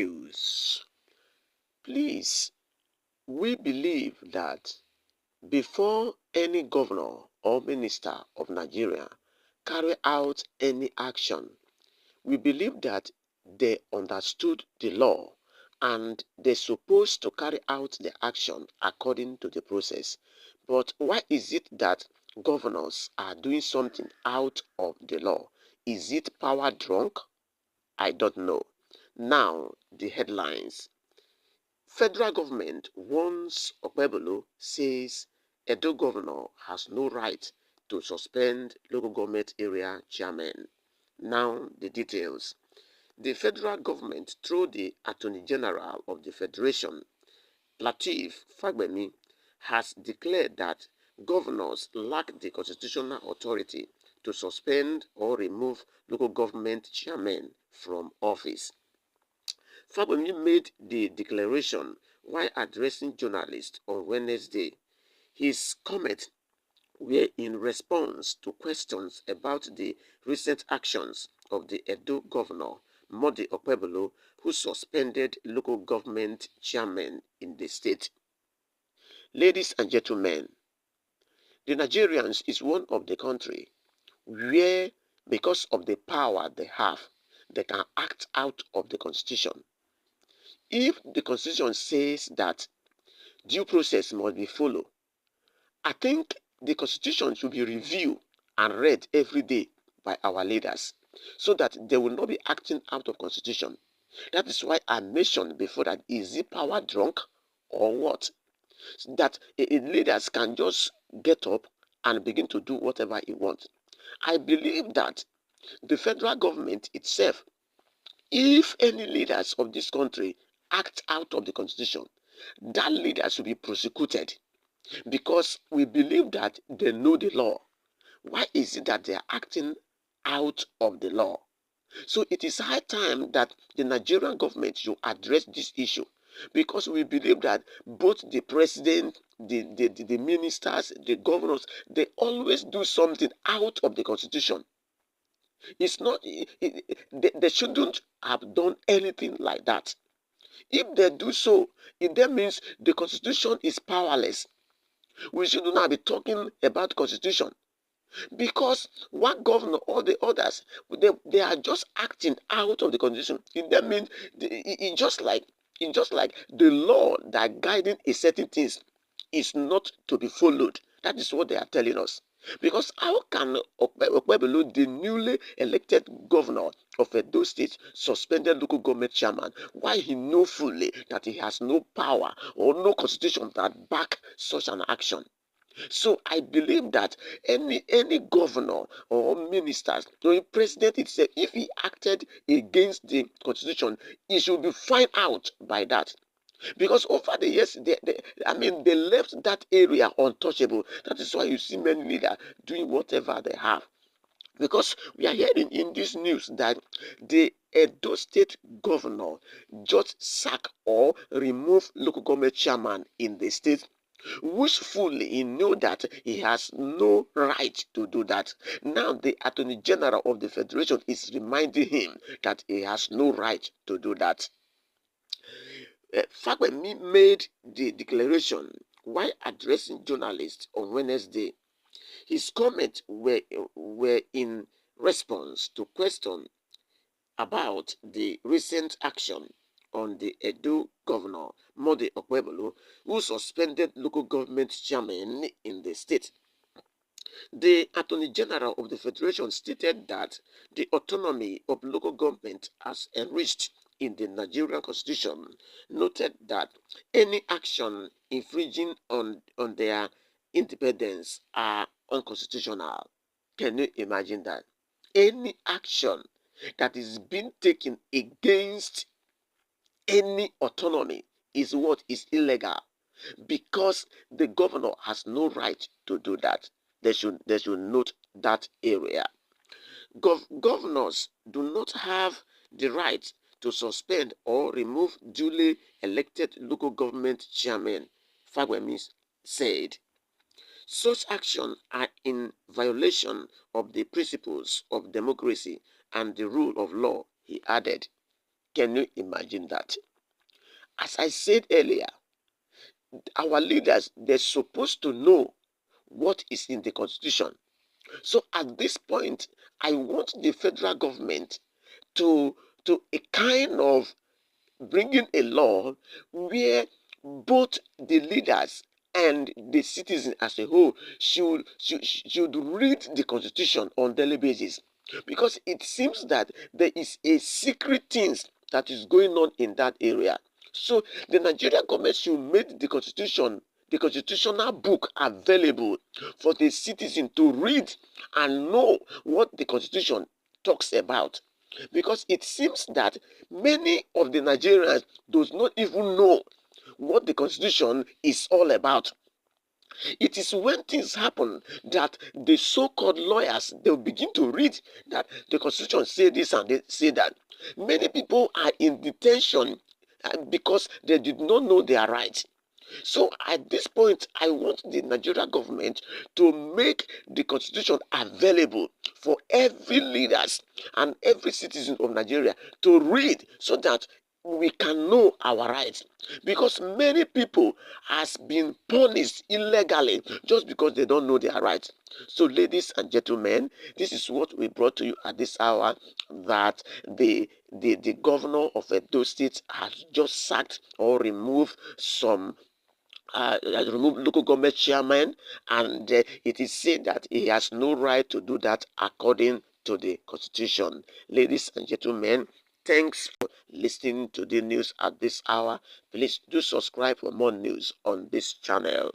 news. Please, we believe that before any governor or minister of Nigeria carry out any action, we believe that they understood the law and they're supposed to carry out the action according to the process. But why is it that governors are doing something out of the law? Is it power drunk? I don't know. Now, the headlines. Federal government warns Okpebholo, says Edo governor has no right to suspend local government area chairman. Now, the details. The federal government, through the Attorney General of the Federation, Lateef Fagbemi, has declared that governors lack the constitutional authority to suspend or remove local government chairmen from office. Fagbemi made the declaration while addressing journalists on Wednesday. His comments were in response to questions about the recent actions of the Edo governor, Modi Okpebholo, who suspended local government chairmen in the state. Ladies and gentlemen, the Nigerians is one of the country where, because of the power they have, they can act out of the constitution. If the constitution says that due process must be followed, I think the constitution should be reviewed and read every day by our leaders so that they will not be acting out of constitution. That is why I mentioned before that is it power drunk or what? That leaders can just get up and begin to do whatever he wants. I believe that the federal government itself, if any leaders of this country act out of the constitution, that leader should be prosecuted because we believe that they know the law. Why is it that they are acting out of the law? So it is high time that the Nigerian government should address this issue because we believe that both the president, the ministers, the governors, they always do something out of the constitution. It's not, they shouldn't have done anything like that. If they do so, it then means the constitution is powerless. We should not be talking about constitution because one governor or the others, they are just acting out of the constitution. It then means it just like the law that guiding a certain things is not to be followed. That is what they are telling us. Because how can Okpebholo, the newly elected governor of Edo State, suspended local government chairman, why he know fully that he has no power or no constitution that back such an action? So I believe that any governor or minister or president itself, if he acted against the constitution, he should be fined out by that. Because over the years, they left that area untouchable. That is why you see many leaders doing whatever they have. Because we are hearing in this news that the Edo State governor just sack or remove local government chairman in the state, which fully he know that he has no right to do that. Now the Attorney General of the Federation is reminding him that he has no right to do that. Fagbemi made the declaration while addressing journalists on Wednesday. His comments were in response to questions about the recent action on the Edo governor, Modi Okpebholo, who suspended local government chairmen in the state. The Attorney General of the Federation stated that the autonomy of local government as enriched in the Nigerian Constitution, noted that any action infringing on their independence are unconstitutional. Can you imagine that? Any action that is being taken against any autonomy is what is illegal because the governor has no right to do that. They should note that area. Governors do not have the right to suspend or remove duly elected local government chairmen, Fagbemi said. Such actions are in violation of the principles of democracy and the rule of law, he added. Can you imagine that? As I said earlier, our leaders, they're supposed to know what is in the constitution. So at this point, I want the federal government to a kind of bringing a law where both the leaders and the citizens as a whole should read the constitution on daily basis, because it seems that there is a secret things that is going on in that area. So the Nigerian government should make the constitution, the constitutional book, available for the citizen to read and know what the constitution talks about, because it seems that many of the Nigerians does not even know what the constitution is all about. It is when things happen that the so-called lawyers, they'll begin to read that the constitution say this and they say that. Many people are in detention because they did not know their rights. So at this point, I want the Nigerian government to make the constitution available for every leaders and every citizen of Nigeria to read, so that we can know our rights, because many people has been punished illegally just because they don't know their rights. So ladies and gentlemen, this is what we brought to you at this hour, that the governor of Edo State has just sacked or removed some remove local government chairman, and it is said that he has no right to do that according to the constitution. Ladies and gentlemen, thanks for listening to the news at this hour. Please do subscribe for more news on this channel.